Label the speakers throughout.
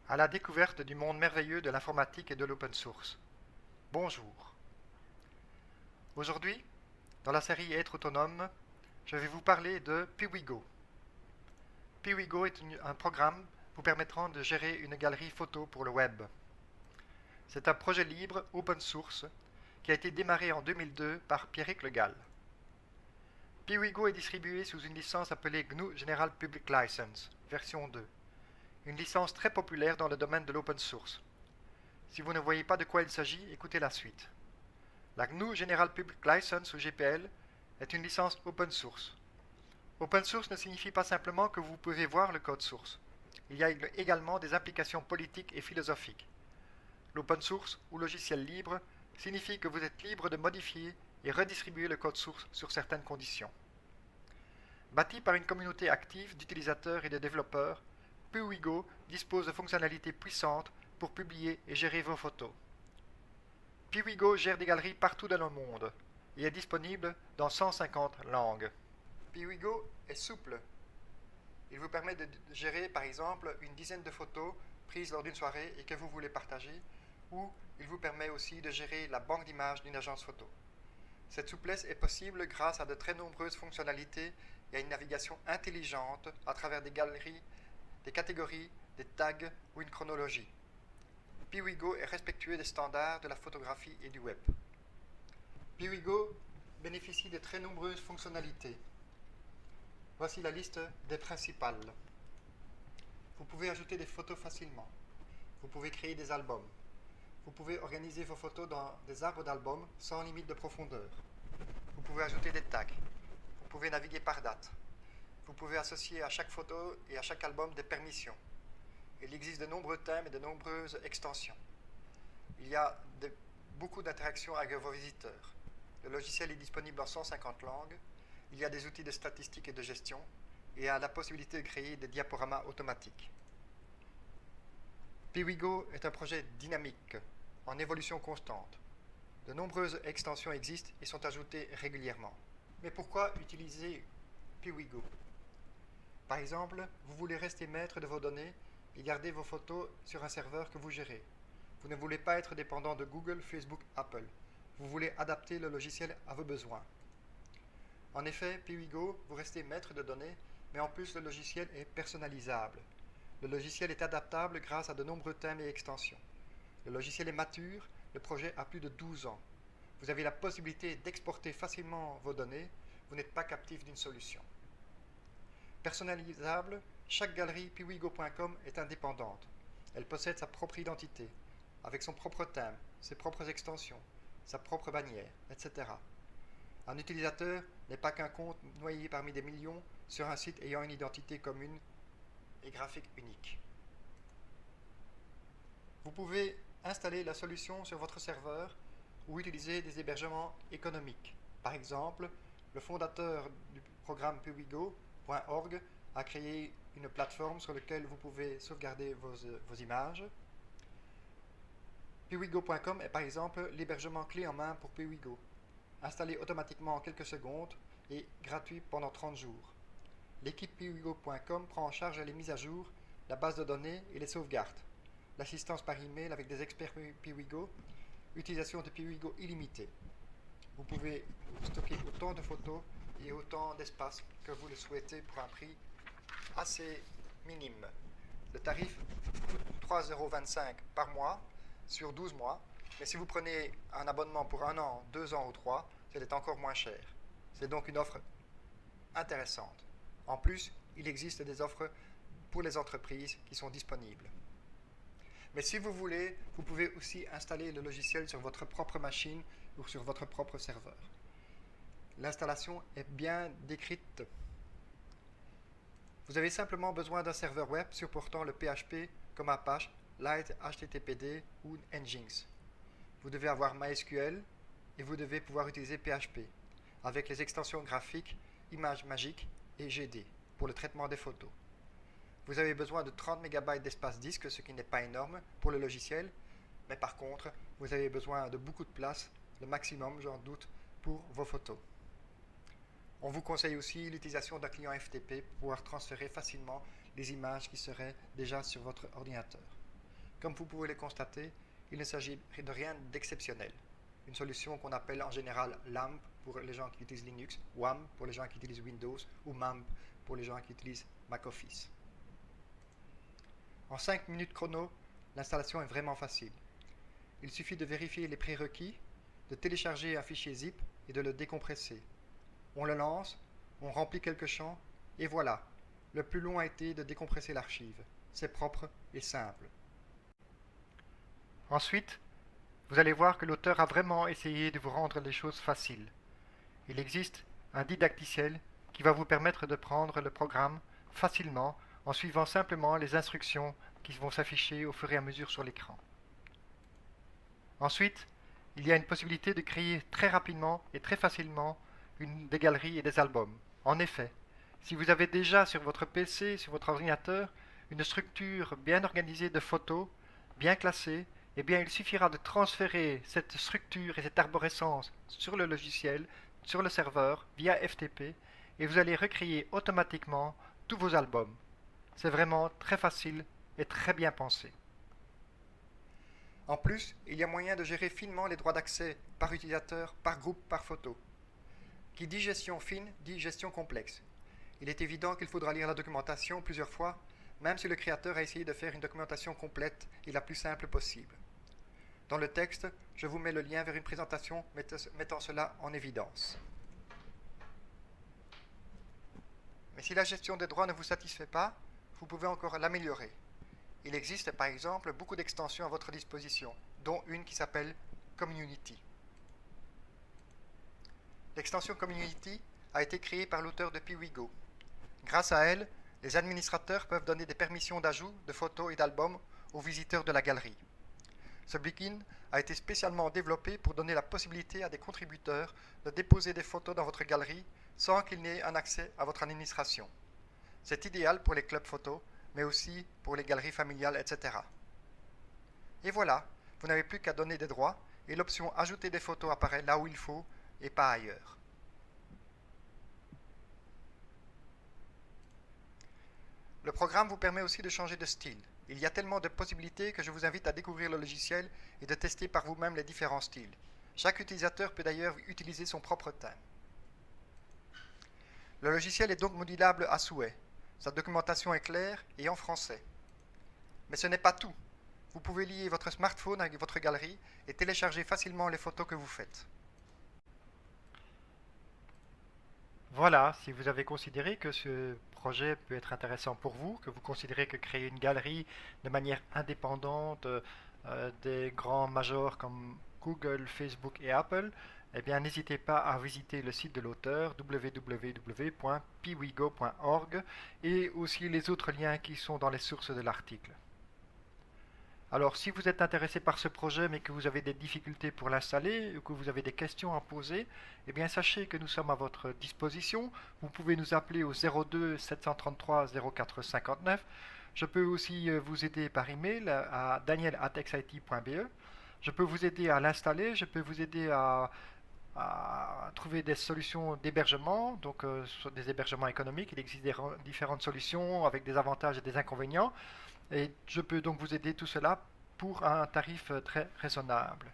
Speaker 1: à la découverte du monde merveilleux de l'informatique et de l'open source. Bonjour. Aujourd'hui, dans la série Être autonome, je vais vous parler de Piwigo. Piwigo est un programme vous permettant de gérer une galerie photo pour le web. C'est un projet libre open source qui a été démarré en 2002 par Pierrick Le Gall. Piwigo est distribué sous une licence appelée GNU General Public License, version 2. Une licence très populaire dans le domaine de l'open source. Si vous ne voyez pas de quoi il s'agit, écoutez la suite. La GNU General Public License ou GPL est une licence open source. Open source ne signifie pas simplement que vous pouvez voir le code source. Il y a également des implications politiques et philosophiques. L'open source ou logiciel libre signifie que vous êtes libre de modifier et redistribuer le code source sur certaines conditions. Bâti par une communauté active d'utilisateurs et de développeurs, Piwigo dispose de fonctionnalités puissantes pour publier et gérer vos photos. Piwigo gère des galeries partout dans le monde et est disponible dans 150 langues. Piwigo est souple. Il vous permet de gérer par exemple une dizaine de photos prises lors d'une soirée et que vous voulez partager, ou il vous permet aussi de gérer la banque d'images d'une agence photo. Cette souplesse est possible grâce à de très nombreuses fonctionnalités et à une navigation intelligente à travers des galeries, des catégories, des tags ou une chronologie. Piwigo est respectueux des standards de la photographie et du web. Piwigo bénéficie de très nombreuses fonctionnalités. Voici la liste des principales. Vous pouvez ajouter des photos facilement. Vous pouvez créer des albums. Vous pouvez organiser vos photos dans des arbres d'albums sans limite de profondeur. Vous pouvez ajouter des tags. Vous pouvez naviguer par date. Vous pouvez associer à chaque photo et à chaque album des permissions. Il existe de nombreux thèmes et de nombreuses extensions. Il y a beaucoup d'interactions avec vos visiteurs. Le logiciel est disponible en 150 langues. Il y a des outils de statistique et de gestion. Et il y a la possibilité de créer des diaporamas automatiques. Piwigo est un projet dynamique, en évolution constante. De nombreuses extensions existent et sont ajoutées régulièrement. Mais pourquoi utiliser Piwigo ? Par exemple, vous voulez rester maître de vos données et garder vos photos sur un serveur que vous gérez. Vous ne voulez pas être dépendant de Google, Facebook, Apple. Vous voulez adapter le logiciel à vos besoins. En effet, Piwigo, vous restez maître de données, mais en plus le logiciel est personnalisable. Le logiciel est adaptable grâce à de nombreux thèmes et extensions. Le logiciel est mature, le projet a plus de 12 ans. Vous avez la possibilité d'exporter facilement vos données, vous n'êtes pas captif d'une solution. Personnalisable, chaque galerie piwigo.com est indépendante. Elle possède sa propre identité, avec son propre thème, ses propres extensions, sa propre bannière, etc. Un utilisateur n'est pas qu'un compte noyé parmi des millions sur un site ayant une identité commune et graphique unique. Vous pouvez installer la solution sur votre serveur ou utiliser des hébergements économiques. Par exemple, le fondateur du programme Piwigo.org a créé une plateforme sur laquelle vous pouvez sauvegarder vos images. Piwigo.com est par exemple l'hébergement clé en main pour Piwigo, installé automatiquement en quelques secondes et gratuit pendant 30 jours. L'équipe Piwigo.com prend en charge les mises à jour, la base de données et les sauvegardes, l'assistance par email avec des experts Piwigo, utilisation de Piwigo illimitée. Vous pouvez stocker autant de photos et autant d'espace que vous le souhaitez pour un prix assez minime. Le tarif coûte 3,25 € par mois sur 12 mois, mais si vous prenez un abonnement pour 1 an, 2 ans ou 3, c'est encore moins cher. C'est donc une offre intéressante. En plus, il existe des offres pour les entreprises qui sont disponibles. Mais si vous voulez, vous pouvez aussi installer le logiciel sur votre propre machine ou sur votre propre serveur. L'installation est bien décrite. Vous avez simplement besoin d'un serveur web supportant le PHP comme Apache, Lite, HTTPD ou Nginx. Vous devez avoir MySQL et vous devez pouvoir utiliser PHP avec les extensions graphiques ImageMagick et GD pour le traitement des photos. Vous avez besoin de 30 MB d'espace disque, ce qui n'est pas énorme pour le logiciel, mais par contre, vous avez besoin de beaucoup de place, le maximum, j'en doute, pour vos photos. On vous conseille aussi l'utilisation d'un client FTP pour pouvoir transférer facilement les images qui seraient déjà sur votre ordinateur. Comme vous pouvez le constater, il ne s'agit de rien d'exceptionnel. Une solution qu'on appelle en général LAMP pour les gens qui utilisent Linux, WAMP pour les gens qui utilisent Windows ou MAMP pour les gens qui utilisent MacOffice. En 5 minutes chrono, l'installation est vraiment facile. Il suffit de vérifier les prérequis, de télécharger un fichier zip et de le décompresser. On le lance, on remplit quelques champs et voilà, le plus long a été de décompresser l'archive. C'est propre et simple. Ensuite, vous allez voir que l'auteur a vraiment essayé de vous rendre les choses faciles. Il existe un didacticiel qui va vous permettre de prendre le programme facilement en suivant simplement les instructions qui vont s'afficher au fur et à mesure sur l'écran. Ensuite, il y a une possibilité de créer très rapidement et très facilement des galeries et des albums. En effet, si vous avez déjà sur votre PC, sur votre ordinateur, une structure bien organisée de photos, bien classée, eh bien il suffira de transférer cette structure et cette arborescence sur le logiciel, sur le serveur, via FTP, et vous allez recréer automatiquement tous vos albums. C'est vraiment très facile et très bien pensé. En plus, il y a moyen de gérer finement les droits d'accès par utilisateur, par groupe, par photo. Qui dit gestion fine, dit gestion complexe. Il est évident qu'il faudra lire la documentation plusieurs fois, même si le créateur a essayé de faire une documentation complète et la plus simple possible. Dans le texte, je vous mets le lien vers une présentation mettant cela en évidence. Mais si la gestion des droits ne vous satisfait pas, vous pouvez encore l'améliorer. Il existe par exemple beaucoup d'extensions à votre disposition, dont une qui s'appelle Community. L'extension Community a été créée par l'auteur de Piwigo. Grâce à elle, les administrateurs peuvent donner des permissions d'ajout de photos et d'albums aux visiteurs de la galerie. Ce plugin a été spécialement développé pour donner la possibilité à des contributeurs de déposer des photos dans votre galerie sans qu'ils n'aient un accès à votre administration. C'est idéal pour les clubs photos, mais aussi pour les galeries familiales, etc. Et voilà, vous n'avez plus qu'à donner des droits et l'option Ajouter des photos apparaît là où il faut et pas ailleurs. Le programme vous permet aussi de changer de style. Il y a tellement de possibilités que je vous invite à découvrir le logiciel et de tester par vous-même les différents styles. Chaque utilisateur peut d'ailleurs utiliser son propre thème. Le logiciel est donc modulable à souhait. Sa documentation est claire et en français. Mais ce n'est pas tout. Vous pouvez lier votre smartphone avec votre galerie et télécharger facilement les photos que vous faites. Voilà, si vous avez considéré que ce projet peut être intéressant pour vous, que vous considérez que créer une galerie de manière indépendante des grands majors comme Google, Facebook et Apple, eh bien n'hésitez pas à visiter le site de l'auteur www.piwigo.org et aussi les autres liens qui sont dans les sources de l'article. Alors si vous êtes intéressé par ce projet mais que vous avez des difficultés pour l'installer ou que vous avez des questions à poser, eh bien sachez que nous sommes à votre disposition. Vous pouvez nous appeler au 02 733 04 59. Je peux aussi vous aider par email à daniel@exit.be. Je peux vous aider à l'installer, je peux vous aider à trouver des solutions d'hébergement, donc des hébergements économiques. Il existe différentes solutions avec des avantages et des inconvénients. Et je peux donc vous aider tout cela pour un tarif très raisonnable.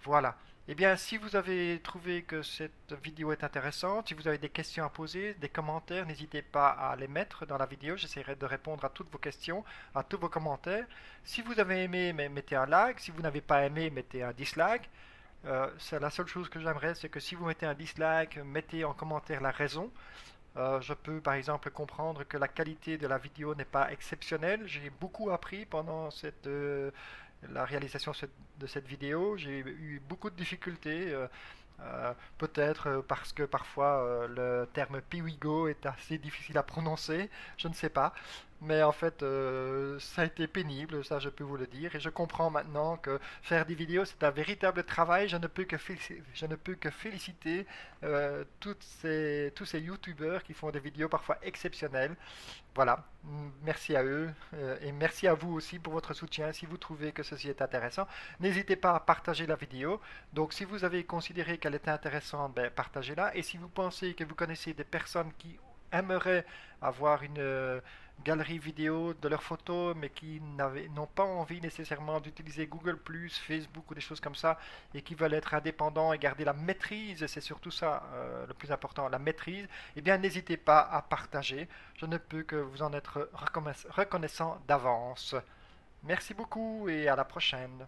Speaker 1: Voilà. Eh bien, si vous avez trouvé que cette vidéo est intéressante, si vous avez des questions à poser, des commentaires, n'hésitez pas à les mettre dans la vidéo. J'essaierai de répondre à toutes vos questions, à tous vos commentaires. Si vous avez aimé, mettez un like. Si vous n'avez pas aimé, mettez un dislike. C'est la seule chose que j'aimerais, c'est que si vous mettez un dislike, mettez en commentaire la raison. Je peux par exemple comprendre que la qualité de la vidéo n'est pas exceptionnelle. J'ai beaucoup appris pendant la réalisation de cette vidéo. J'ai eu beaucoup de difficultés, peut-être parce que parfois le terme Piwigo est assez difficile à prononcer, je ne sais pas. Mais en fait, ça a été pénible, ça je peux vous le dire. Et je comprends maintenant que faire des vidéos, c'est un véritable travail. Je ne peux que féliciter tous ces youtubeurs qui font des vidéos parfois exceptionnelles. Voilà, merci à eux et merci à vous aussi pour votre soutien. Si vous trouvez que ceci est intéressant, n'hésitez pas à partager la vidéo. Donc si vous avez considéré qu'elle était intéressante, ben, partagez-la. Et si vous pensez que vous connaissez des personnes qui aimeraient avoir galerie vidéo de leurs photos, mais qui n'ont pas envie nécessairement d'utiliser Google+, Facebook ou des choses comme ça, et qui veulent être indépendants et garder la maîtrise, c'est surtout ça le plus important, la maîtrise, eh bien n'hésitez pas à partager. Je ne peux que vous en être reconnaissant d'avance. Merci beaucoup et à la prochaine.